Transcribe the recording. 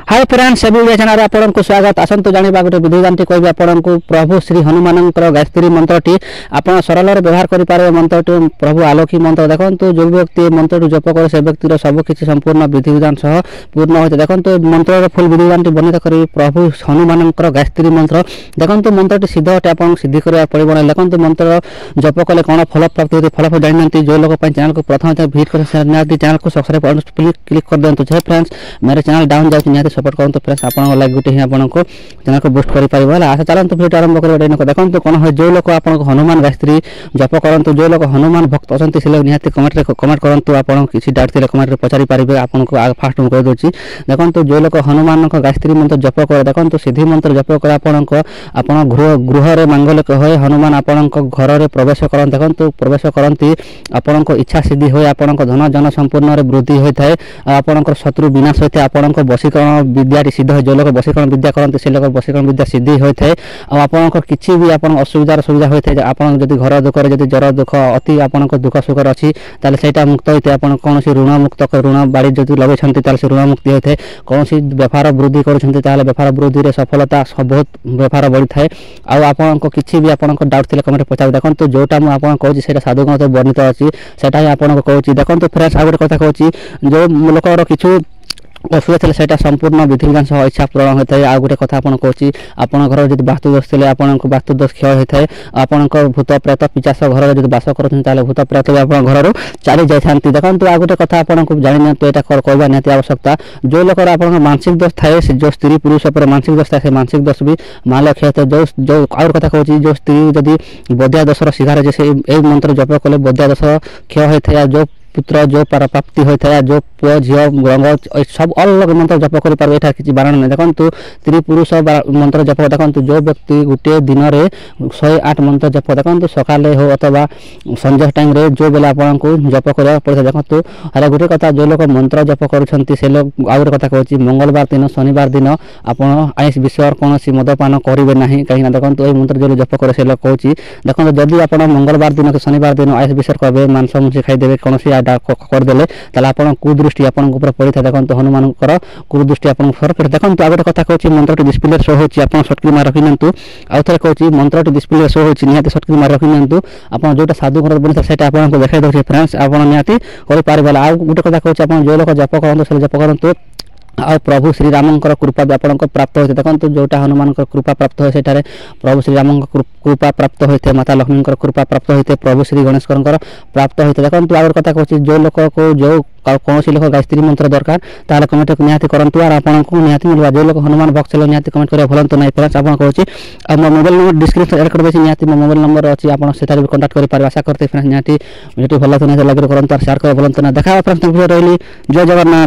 Hi friends सभी channel आपको स्वागत आसतु जाना गोटे विधिदान कह आपको प्रभु श्री हनुमान गायत्री मंत्रटी आप सरल व्यवहार करेंगे मंत्रटी प्रभु आलोकी मंत्र देखो जो व्यक्ति मंत्र जप करे से व्यक्तिर सबकि संपूर्ण विधिविधान सह पूर्ण होता देखो मंत्र फुल विधिदान बर्णित कर प्रभु हनुमान गायत्री मंत्र देखो मंत्रटी सिद्ध अटे आप सिद्धि करा पड़ो ना देखो मंत्र जप कले कौन फल प्राप्त होती फल जानते जो लोग चैनल को प्रथम भिजिट कर चैनल को सब्सक्राइब क्लिक कर दिखाँ जय फ्रेंड्स मेरे चैनल डाउन जाए सपोर्ट करूँ फ्रेंड्स आपको लाइक गोटे ही आपको चैनल को बूस्ट कर आशा चलते भिडियो आरंभ कर देखो कौन है जो लोग आप हनुमान गायत्री जप करूँ जो लोग हनुमान भक्त अच्छा से लोग निहाती कमेंट करूँ आप किसी डाउट थे कमेंट पचारि पारे आपको फास्ट मुझे कहीदे देखो जो लोग हनुमान गायत्री मंत्र जप कर देखो सिद्धि मंत्र जप कर आप गृह मांगल्य कहे हनुमान आपण घर में प्रवेश कर देखो प्रवेश करती आपण इच्छा सिद्धि हो आप धन जन संपूर्ण वृद्धि होता है आपंकर शत्रु विनाश होता है आपन वशीकरण विद्या सिद्ध है जो लोग वशीकरण विद्या करते से लोग वशीकरण विद्या सिद्धि होता है आपंकर किसी भी आप असुविधार सुविधा होता है आप घर दुख जर दुख अति आप दुख सुखर अच्छी से मुक्त होता है आप कौन ऋण मुक्त ऋण बाड़ी जो लगे से ऋण मुक्ति होता है कौन व्यापार वृद्धि कर व्यापार वृद्धि सफलता बहुत व्यापार बढ़ी है आपको किसी भी आप डाउट थे कमेंट पचार देखो जोटा मुझे कहूँ साधुगण वर्णित अच्छी से आपको कहूँ देखो फ्रेंड्स आ गोटे कथा कहूँ जो लोकर किछु असुविधा से संपूर्ण विधिविधान सह इच्छा पूरण होता है आ गोटे कथा कहूँ आप घर जो वास्तुदोष थे आपको वास्तुदोष क्षय होता है आपंक भूत प्रेत पिचास घर जो बास कर भूत प्रेत भी आप घर चली जाती देखो आ गोटे कथा आपको जानी यहाँ कहवा निहती आवश्यकता जो लोग आप मानसिक दोष थाए जो स्त्री पुरुष पर मानसिक दोष थाए मानसिक दोष भी मान क्षय होता है जो आउट कथा कहूँ जो स्त्री जदि बदिया दोषर शिकार जैसे ये मंत्र जप कले बदिया दोष क्षय होता है जो पुत्र जो प्राप्ति होता है जो पुओ झील रंग सब अलग मंत्र जप कर किसी बारण नहीं देखो स्त्री पुरुष मंत्र जप देखो जो व्यक्ति गोटे दिन में 108 मंत्र जप देखो सकाले हो अथवा संजय टाइम जो बेला आपको जप करा पड़ता देखो अरे गोटे कथा जो लोग मंत्र जप कर लोग आ गए कथा कहूँ मंगलवार दिन शनिवार दिन आप आइस विषय कौन मदपान करेंगे ना कहीं देखो ये मंत्र जो जप करे से लोग कहूँ देखो जदि आप मंगलवार दिन कि शनिवार दिन आइस विषय करेंगे मांस मुझे खाईदे कौन करदे आप कुदृष्टि आपन पड़ी था देखो हनुमान कुदृष्टि आप देखो आ गए कथा कहूँ मंत्र डिस्प्ले शो होती है सर्टक्री मार रखी निंतु आउ थे कहूँ मंत्र डिस्प्ले शो होती निहाती सर्टक्री मार रखी निंतु आप जो साधु घर बनी से आपको देखा दूसरे फ्रेंड्स आप निहाती करें आ गोटे कथा कहूँ आप जो लोग जप करूँ जप करूँ आ प्रभु श्रीराम कृपा भी आपको प्राप्त होता है देखो जोटा हनुमान कृपा प्राप्त हो सेठारे प्रभु श्रीराम कृपा प्राप्त होता है माता लक्ष्मी कृपा प्राप्त होता है प्रभु श्री गणेश प्राप्त होता है देखो आगे कथा कहूँ जो लोग को जो कौन लोक गायत्री मंत्र दरकार ताल कमेंट निहाती करूँ और आपको निहाती मिलवा जो लोग हनुमान भक्त से निहाती कमेंट करें भूलु ना फ्रेंड्स आपको कहूँ मो मोबाइल नंबर डिस्क्रिप्शन एड कर देती निहाती मो मोबाइल नंबर अच्छी आप कंटाक्ट करेंगे आशा करते फ्रेंड्स निहाती वीडियो भल तो नहीं लाइक करूँ और शेयर करें भूलु ना देखा फ्रेंड्स रही जय जगन्नाथ।